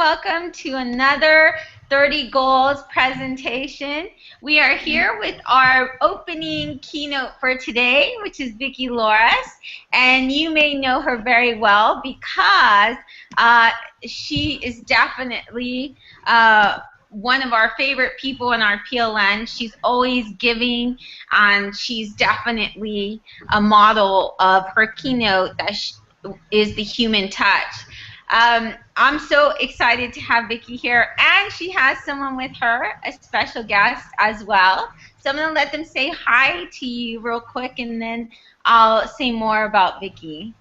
welcome to another 30 Goals presentation. We are here with our opening keynote for today, which is Vicky Loras, and you may know her very well because she is definitely one of our favorite people in our PLN. She's always giving, and she's definitely a model of her keynote that is the human touch. I'm so excited to have Vicky here, and she has someone with her, a special guest as well. So I'm going to let them say hi to you real quick, and then I'll say more about Vicky.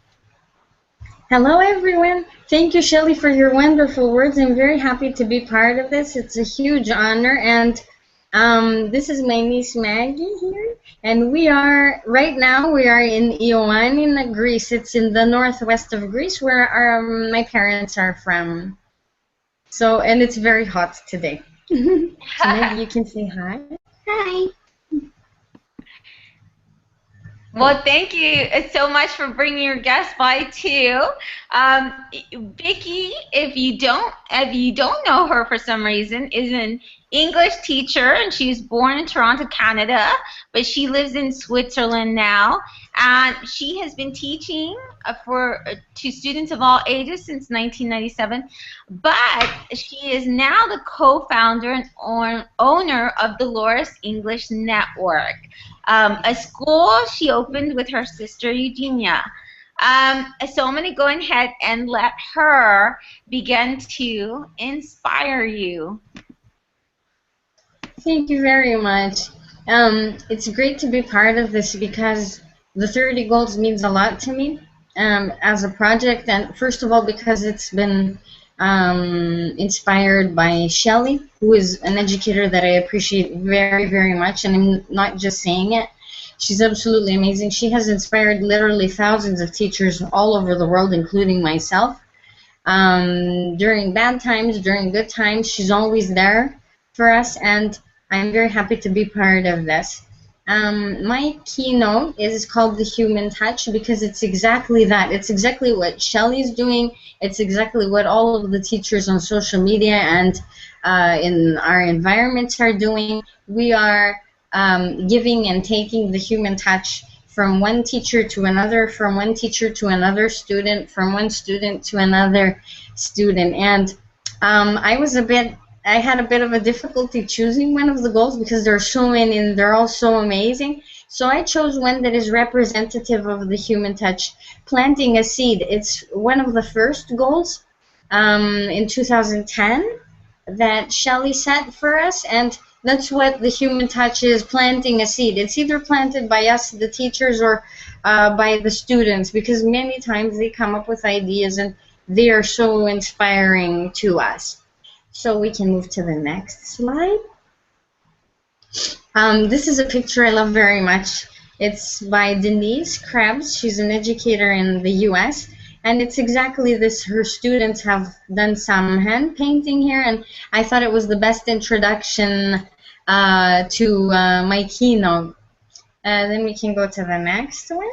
Hello, everyone. Thank you, Shelly, for your wonderful words. I'm very happy to be part of this. It's a huge honor, and this is my niece Maggie here, and right now we are in Ioannina, Greece. It's in the northwest of Greece, where my parents are from. So, and it's very hot today. So maybe you can say hi. Hi. Well, thank you so much for bringing your guest by too. Vicky, if you don't know her for some reason, is an English teacher, and she was born in Toronto, Canada, but she lives in Switzerland now, and she has been teaching to students of all ages since 1997. But she is now the co-founder and owner of the Loras English Network, a school she opened with her sister Eugenia. So I'm going to go ahead and let her begin to inspire you. Thank you very much. It's great to be part of this because the 30 Goals means a lot to me as a project, and first of all because it's been inspired by Shelly, who is an educator that I appreciate very, very much, and I'm not just saying it. She's absolutely amazing. She has inspired literally thousands of teachers all over the world, including myself. During bad times, during good times, she's always there for us, and I'm very happy to be part of this. My keynote is called The Human Touch because it's exactly that. It's exactly what Shelly's doing. It's exactly what all of the teachers on social media and in our environments are doing. We are giving and taking the human touch from one teacher to another, from one teacher to another student, from one student to another student. And I had a bit of a difficulty choosing one of the goals because there are so many and they're all so amazing. So I chose one that is representative of the human touch, planting a seed. It's one of the first goals in 2010 that Shelly set for us, and that's what the human touch is, planting a seed. It's either planted by us, the teachers, or by the students, because many times they come up with ideas and they are so inspiring to us. So we can move to the next slide. This is a picture I love very much. It's by Denise Krebs. She's an educator in the US, and it's exactly this. Her students have done some hand painting here, and I thought it was the best introduction to my keynote. Then we can go to the next one.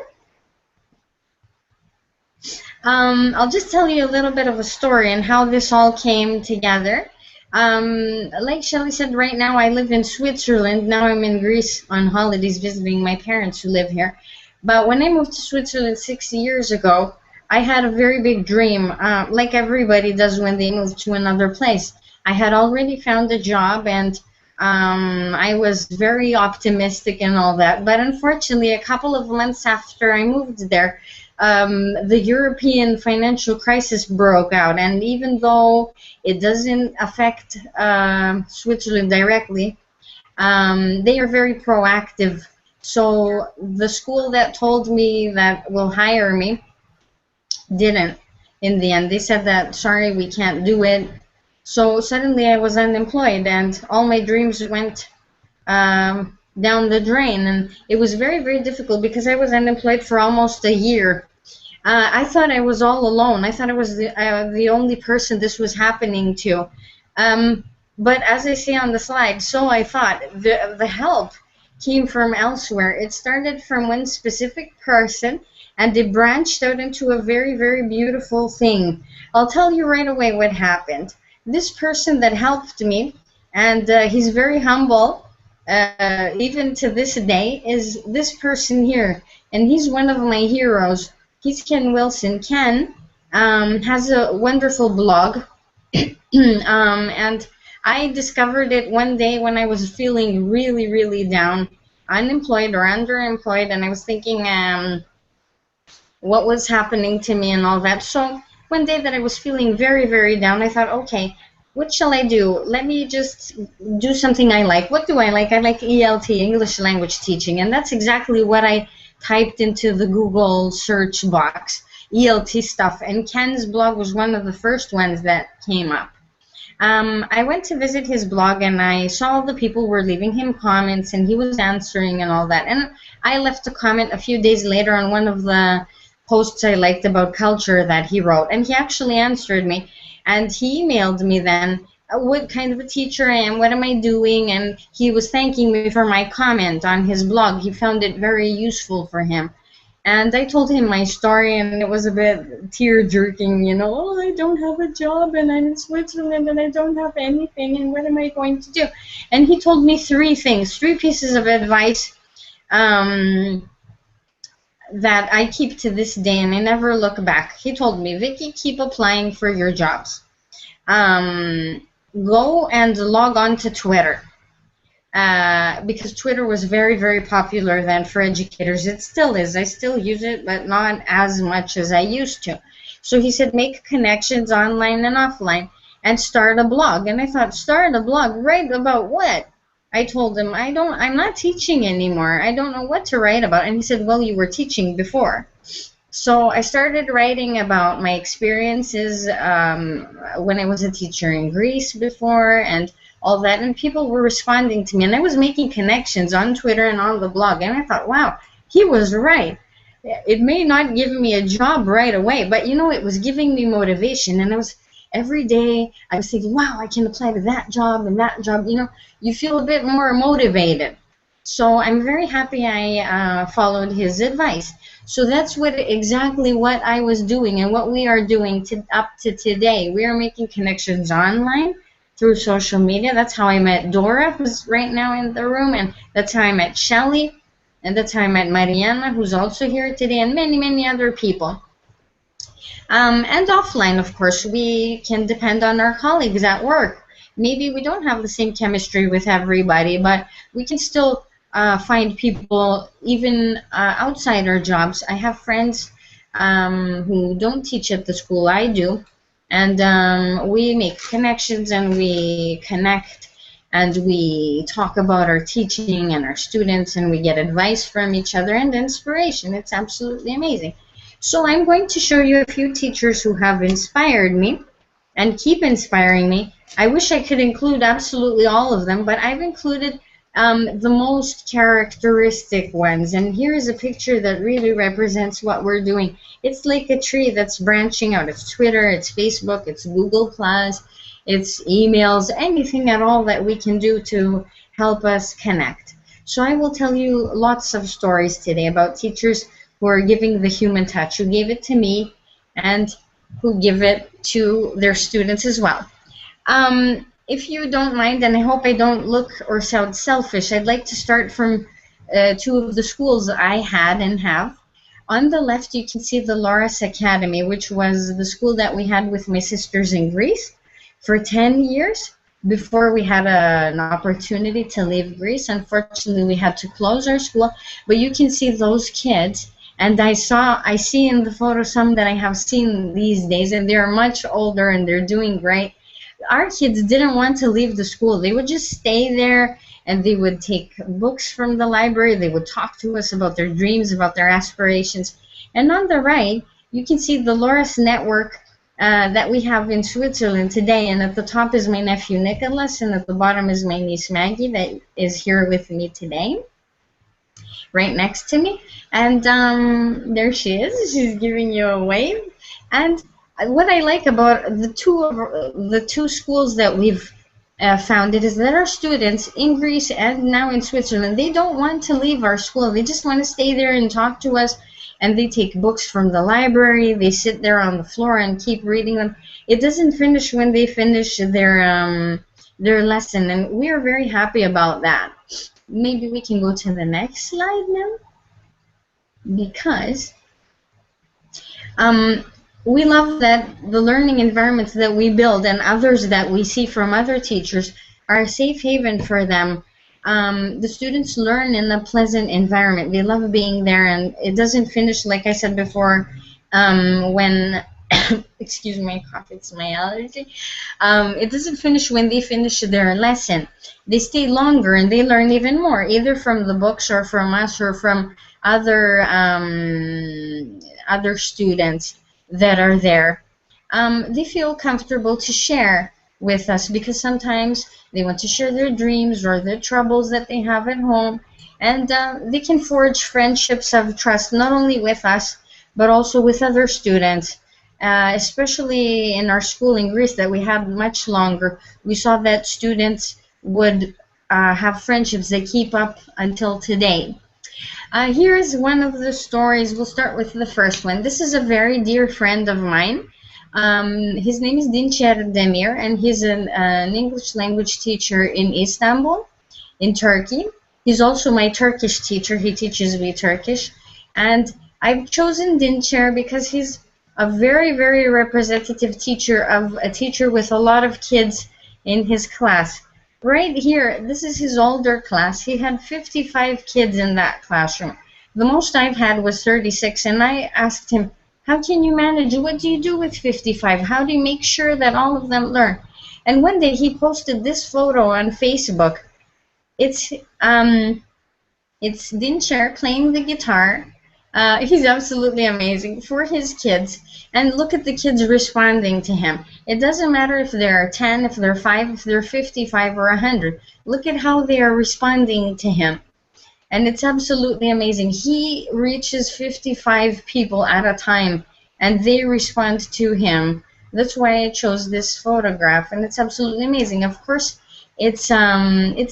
I'll just tell you a little bit of a story and how this all came together. Like Shelly said, right now I live in Switzerland. Now I'm in Greece on holidays visiting my parents who live here. But when I moved to Switzerland 6 years ago, I had a very big dream, like everybody does when they move to another place. I had already found a job, and I was very optimistic and all that. But unfortunately, a couple of months after I moved there, the European financial crisis broke out, and even though it doesn't affect Switzerland directly, they are very proactive. So the school that told me that will hire me didn't in the end. They said that, sorry, we can't do it. So suddenly I was unemployed, and all my dreams went down the drain, and it was very, very difficult because I was unemployed for almost a year. I thought I was all alone. I thought I was the only person this was happening to. But as I see on the slide, so I thought, the help came from elsewhere. It started from one specific person, and it branched out into a very, very beautiful thing. I'll tell you right away what happened. this person that helped me, and he's very humble, even to this day, is this person here. And he's one of my heroes. He's Ken Wilson. Ken has a wonderful blog. And I discovered it one day when I was feeling really, really down, unemployed or underemployed, and I was thinking what was happening to me and all that. So one day that I was feeling very, very down, I thought, okay, what shall I do? Let me just do something I like. What do I like? I like ELT, English language teaching, and that's exactly what I typed into the Google search box, ELT stuff, and Ken's blog was one of the first ones that came up. I went to visit his blog, and I saw all the people were leaving him comments, and he was answering and all that. And I left a comment a few days later on one of the posts I liked about culture that he wrote, and he actually answered me, and he emailed me then what kind of a teacher I am, what am I doing, and he was thanking me for my comment on his blog. He found it very useful for him. And I told him my story, and it was a bit tear-jerking, you know, oh, I don't have a job, and I'm in Switzerland, and I don't have anything, and what am I going to do? And he told me three pieces of advice that I keep to this day, and I never look back. He told me, Vicky, keep applying for your jobs. Go and log on to Twitter. Because Twitter was very, very popular then for educators. It still is. I still use it, but not as much as I used to. So he said, make connections online and offline and start a blog. And I thought, start a blog? Write about what? I told him, I'm not teaching anymore. I don't know what to write about. And he said, well, you were teaching before. So I started writing about my experiences when I was a teacher in Greece before, and all that, and people were responding to me, and I was making connections on Twitter and on the blog, and I thought, wow, he was right. It may not give me a job right away, but you know, it was giving me motivation, and every day I was thinking, wow, I can apply to that job and that job. You know, you feel a bit more motivated. So I'm very happy I followed his advice. So that's exactly what I was doing, and what we are doing up to today. We are making connections online through social media. That's how I met Dora, who's right now in the room, and that's how I met Shelly, and that's how I met Mariana, who's also here today, and many, many other people. And offline, of course, we can depend on our colleagues at work. Maybe we don't have the same chemistry with everybody, but we can still find people even outside our jobs. I have friends who don't teach at the school I do, and we make connections, and we connect, and we talk about our teaching and our students, and we get advice from each other and inspiration. It's absolutely amazing. So I'm going to show you a few teachers who have inspired me and keep inspiring me. I wish I could include absolutely all of them, but I've included the most characteristic ones. And here is a picture that really represents what we're doing. It's like a tree that's branching out. It's Twitter, it's Facebook, it's Google+, it's emails, anything at all that we can do to help us connect. So I will tell you lots of stories today about teachers who are giving the human touch, who gave it to me and who give it to their students as well. If you don't mind, and I hope I don't look or sound selfish, I'd like to start from two of the schools I had and have. On the left, you can see the Loras Academy, which was the school that we had with my sisters in Greece for 10 years before we had an opportunity to leave Greece. Unfortunately, we had to close our school, but you can see those kids, and I see in the photo some that I have seen these days, and they're much older and they're doing great. Our kids didn't want to leave the school. They would just stay there, and they would take books from the library. They would talk to us about their dreams, about their aspirations. And on the right, you can see the Loras network that we have in Switzerland today. And at the top is my nephew Nicholas, and at the bottom is my niece Maggie that is here with me today, right next to me. And there she is. She's giving you a wave. And what I like about the two schools that we've founded is that our students in Greece and now in Switzerland, they don't want to leave our school. They just want to stay there and talk to us and they take books from the library. They sit there on the floor and keep reading them. It doesn't finish when they finish their lesson, and we are very happy about that. Maybe we can go to the next slide now, because we love that the learning environments that we build and others that we see from other teachers are a safe haven for them. The students learn in a pleasant environment. They love being there, and it doesn't finish, like I said before, when excuse my cough, it's my allergy. It doesn't finish when they finish their lesson. They stay longer and they learn even more, either from the books or from us or from other other students that are there. They feel comfortable to share with us because sometimes they want to share their dreams or their troubles that they have at home, and they can forge friendships of trust not only with us but also with other students. Especially in our school in Greece that we had much longer, we saw that students would have friendships that keep up until today. Here is one of the stories. We'll start with the first one. This is a very dear friend of mine. His name is Dincer Demir, and he's an English language teacher in Istanbul, in Turkey. He's also my Turkish teacher. He teaches me Turkish. And I've chosen Dincer because he's a very, very representative teacher, of a teacher with a lot of kids in his class. Right here, this is his older class. He had 55 kids in that classroom. The most I've had was 36, and I asked him, how can you manage? What do you do with 55? How do you make sure that all of them learn? And one day he posted this photo on Facebook. It's Dincer playing the guitar. He's absolutely amazing for his kids. And look at the kids responding to him. It doesn't matter if they're 10, if they're 5, if they're 55 or 100. Look at how they are responding to him. And it's absolutely amazing. He reaches 55 people at a time, and they respond to him. That's why I chose this photograph, and it's absolutely amazing. Of course, it's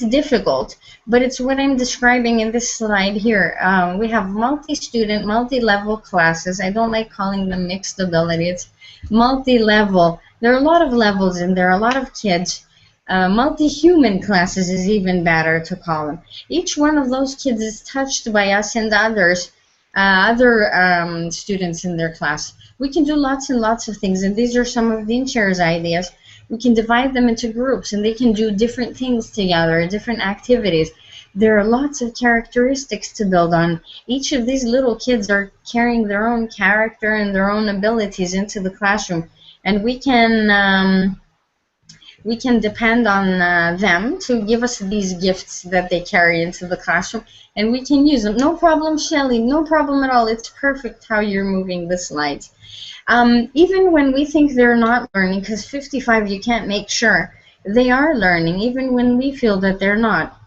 difficult, but it's what I'm describing in this slide here. We have multi-student, multi-level classes. I don't like calling them mixed ability. It's multi-level. There are a lot of levels, and there are a lot of kids. Multi-human classes is even better to call them. Each one of those kids is touched by us and others, other students in their class. We can do lots and lots of things, and these are some of Dincer's ideas. We can divide them into groups, and they can do different things together, different activities. There are lots of characteristics to build on. Each of these little kids are carrying their own character and their own abilities into the classroom, and we can depend on them to give us these gifts that they carry into the classroom, and we can use them. No problem, Shelly. No problem at all. It's perfect how you're moving the slides. Even when we think they're not learning, because 55 you can't make sure, they are learning, even when we feel that they're not.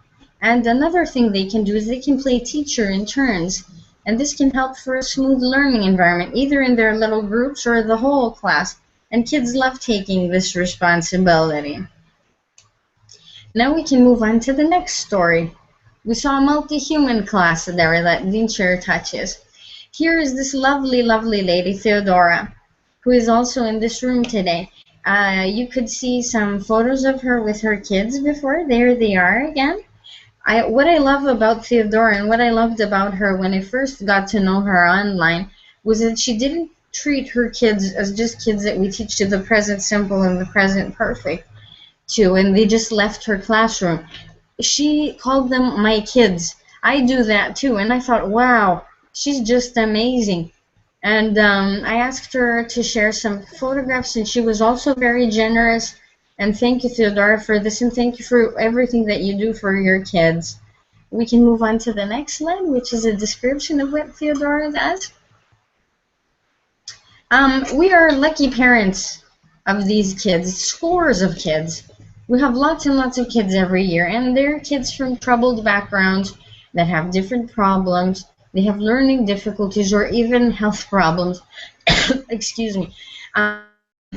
And another thing they can do is they can play teacher in turns, and this can help for a smooth learning environment, either in their little groups or the whole class. And kids love taking this responsibility. Now we can move on to the next story. We saw a multi-human class there that Dincer touches. Here is this lovely, lovely lady, Theodora, who is also in this room today. You could see some photos of her with her kids before. There they are again. What I love about Theodora and what I loved about her when I first got to know her online was that she didn't treat her kids as just kids that we teach to the present simple and the present perfect to, and they just left her classroom. She called them my kids. I do that too, and I thought, wow, she's just amazing. And I asked her to share some photographs, and she was also very generous. And thank you, Theodora, for this, and thank you for everything that you do for your kids. We can move on to the next slide, which is a description of what Theodora does. We are lucky parents of these kids, scores of kids. We have lots and lots of kids every year, and they're kids from troubled backgrounds that have different problems. They have learning difficulties or even health problems. Excuse me. I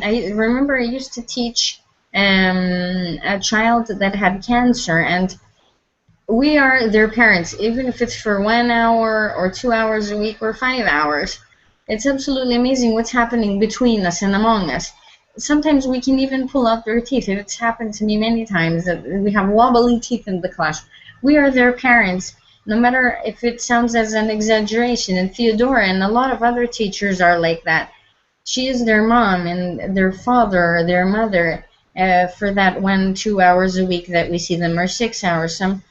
remember I used to teach a child that had cancer, and we are their parents, even if it's for 1 hour or 2 hours a week or 5 hours. It's absolutely amazing what's happening between us and among us. Sometimes we can even pull out their teeth. It's happened to me many times that we have wobbly teeth in the class. We are their parents, no matter if it sounds as an exaggeration. And Theodora and a lot of other teachers are like that. She is their mom and their father or their mother for that 1-2 hours a week that we see them, or 6 hours. Some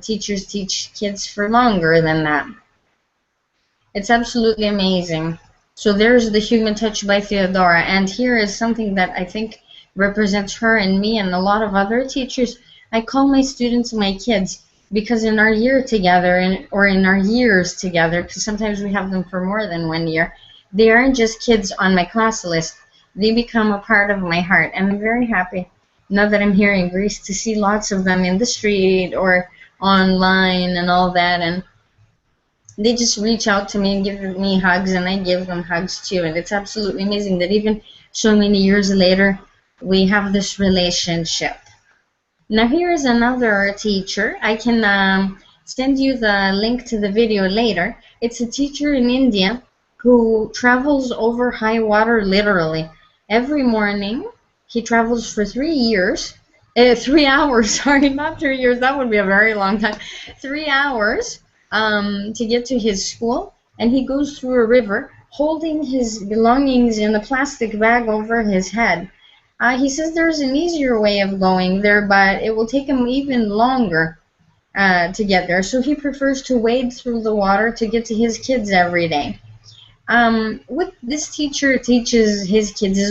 teachers teach kids for longer than that. It's absolutely amazing. So there's the human touch by Theodora, and here is something that I think represents her and me and a lot of other teachers. I call my students my kids because in our year together, or in our years together, because sometimes we have them for more than 1 year, they aren't just kids on my class list. They become a part of my heart, and I'm very happy now that I'm here in Greece to see lots of them in the street or online and all that, and they just reach out to me and give me hugs, and I give them hugs too. And it's absolutely amazing that even so many years later, we have this relationship. Now here is another teacher. I can send you the link to the video later. It's a teacher in India who travels over high water literally. Every morning, he travels for 3 years. 3 hours, sorry, not 3 years. That would be a very long time. 3 hours to get to his school, and he goes through a river holding his belongings in a plastic bag over his head. He says there's an easier way of going there, but it will take him even longer to get there. So he prefers to wade through the water to get to his kids every day. What this teacher teaches his kids is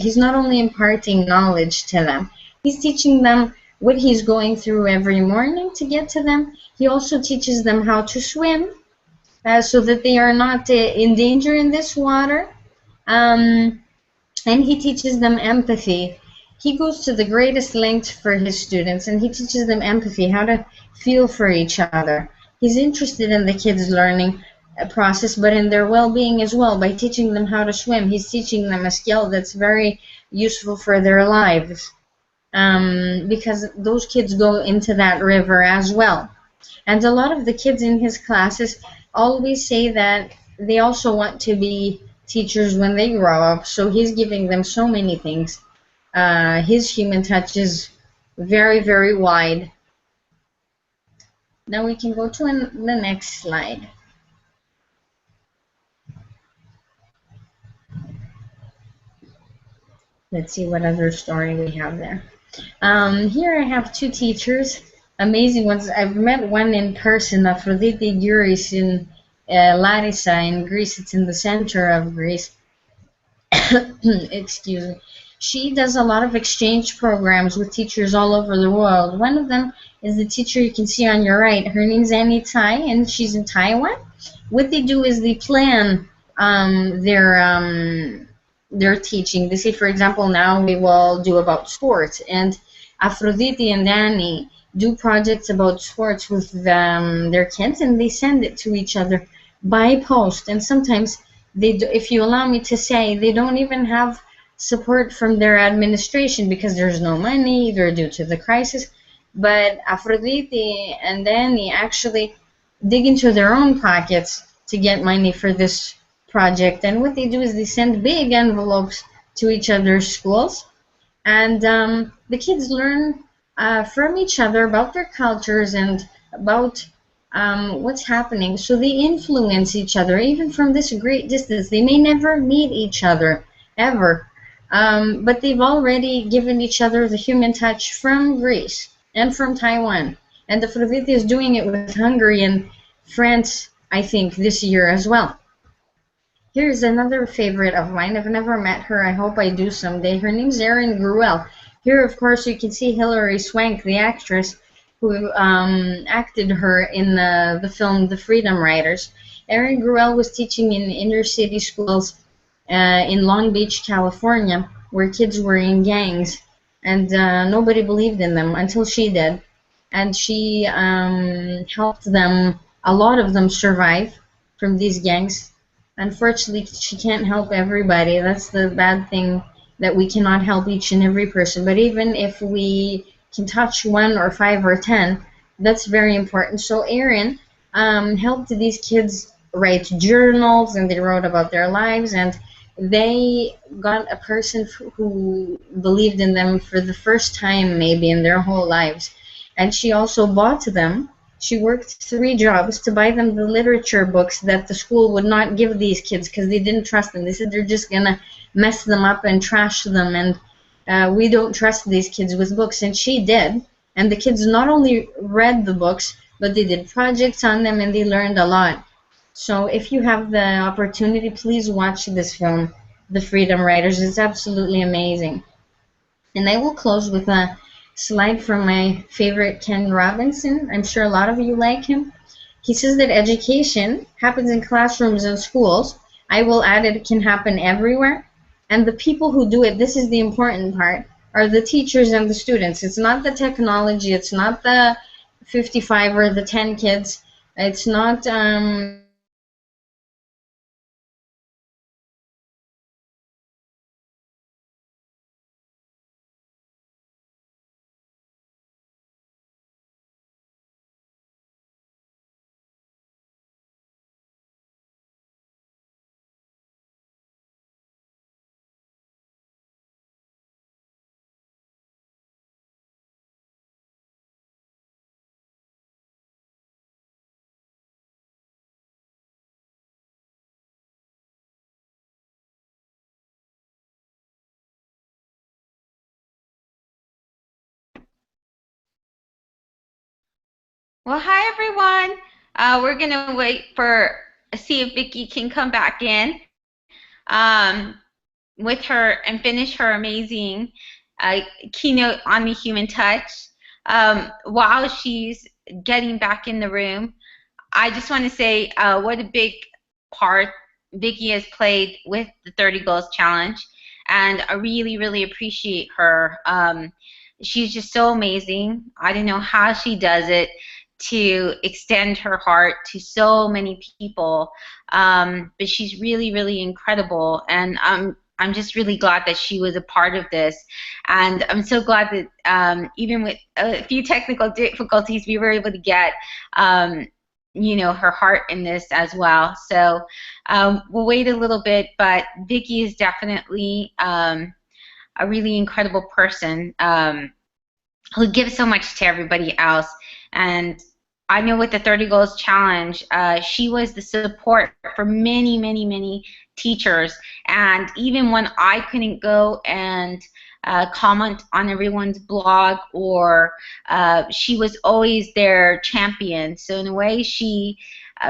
he's not only imparting knowledge to them, he's teaching them what he's going through every morning to get to them. He also teaches them how to swim so that they are not in danger in this water. And he teaches them empathy. He goes to the greatest lengths for his students, and he teaches them empathy, how to feel for each other. He's interested in the kids' learning process, but in their well-being as well. By teaching them how to swim, he's teaching them a skill that's very useful for their lives, because those kids go into that river as well. And a lot of the kids in his classes always say that they also want to be teachers when they grow up, so he's giving them so many things. His human touch is very, very wide. Now we can go to the next slide. Let's see what other story we have there. Here I have two teachers, amazing ones. I've met one in person, Aphrodite Gyris in Larissa in Greece. It's in the center of Greece. Excuse me. She does a lot of exchange programs with teachers all over the world. One of them is the teacher you can see on your right. Her name's Annie Tai, and she's in Taiwan. What they do is they plan their teaching. They say, for example, now we will do about sports, and Aphrodite and Annie do projects about sports with their kids, and they send it to each other by post. And sometimes they do, if you allow me to say, they don't even have support from their administration because there's no money, either due to the crisis. But Aphrodite and Annie actually dig into their own pockets to get money for this project. And what they do is they send big envelopes to each other's schools, and the kids learn from each other about their cultures and about what's happening. So they influence each other even from this great distance. They may never meet each other ever, but they've already given each other the human touch from Greece and from Taiwan. And Aphrodite is doing it with Hungary and France, I think, this year as well. Here's another favorite of mine. I've never met her. I hope I do someday. Her name's Erin Gruel. Here, of course, you can see Hilary Swank, the actress who acted her in the film The Freedom Riders. Erin Gruel was teaching in inner city schools in Long Beach, California, where kids were in gangs, and nobody believed in them until she did. And she helped them, a lot of them, survive from these gangs. Unfortunately, she can't help everybody. That's the bad thing, that we cannot help each and every person. But even if we can touch 1 or 5 or 10, That's very important. So Aaron helped these kids write journals, and they wrote about their lives, and they got a person who believed in them for the first time maybe in their whole lives. And she also bought them. She worked 3 jobs to buy them the literature books that the school would not give these kids because they didn't trust them. They said they're just gonna mess them up and trash them, and we don't trust these kids with books. And she did. And the kids not only read the books, but they did projects on them and they learned a lot. So if you have the opportunity, please watch this film, The Freedom Writers. It's absolutely amazing. And I will close with a slide from my favorite Ken Robinson. I'm sure a lot of you like him. He says that education happens in classrooms and schools. I will add it can happen everywhere. And the people who do it, this is the important part, are the teachers and the students. It's not the technology. It's not the 55 or the 10 kids. It's not Well, hi everyone. We're gonna wait for see if Vicky can come back in um, with her and finish her amazing uh, keynote on the human touch. While she's getting back in the room, I just want to say what a big part Vicky has played with the 30 Goals Challenge, and I really, really appreciate her. She's just so amazing. I don't know how she does it to extend her heart to so many people, but she's really, really incredible, and I'm just really glad that she was a part of this, and I'm so glad that even with a few technical difficulties, we were able to get her heart in this as well. So we'll wait a little bit, but Vicky is definitely a really incredible person who gives so much to everybody else. And I know with the 30 Goals Challenge, she was the support for many, many, many teachers. And even when I couldn't go and comment on everyone's blog, or she was always their champion. So in a way, she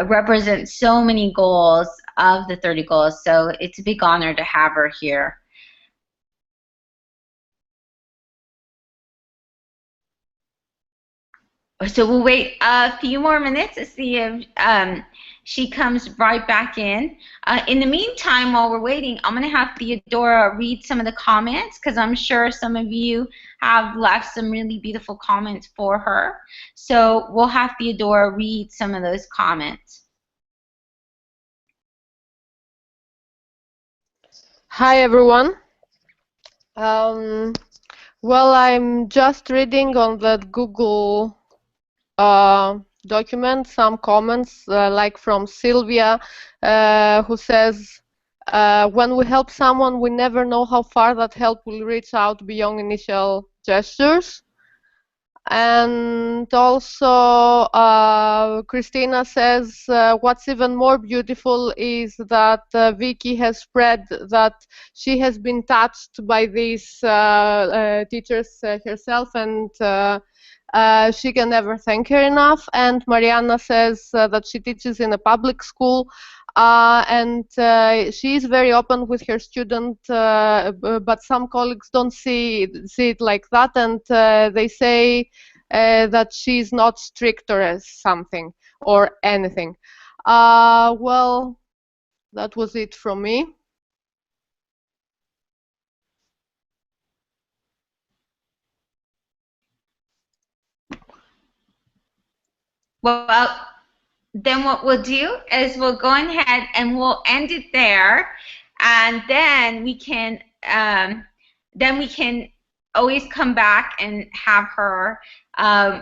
represents so many goals of the 30 goals. So it's a big honor to have her here. So we'll wait a few more minutes to see if she comes right back in the meantime, while we're waiting, I'm going to have Theodora read some of the comments, because I'm sure some of you have left some really beautiful comments for her. So we'll have Theodora read some of those comments. Hi, everyone. Well, I'm just reading on that Google document some comments, like from Sylvia, who says, when we help someone, we never know how far that help will reach out beyond initial gestures. And also Christina says, what's even more beautiful is that Vicky has spread that she has been touched by these teachers herself, and she can never thank her enough. And Mariana says that she teaches in a public school, and she is very open with her student, but some colleagues don't see it like that, and they say that she's not strict or something or anything. Well, that was it from me. Well, then what we'll do is we'll go ahead and we'll end it there, and then we can always come back and have her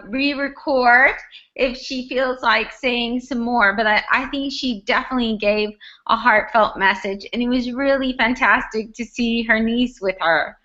re-record if she feels like saying some more. But I think she definitely gave a heartfelt message, and it was really fantastic to see her niece with her.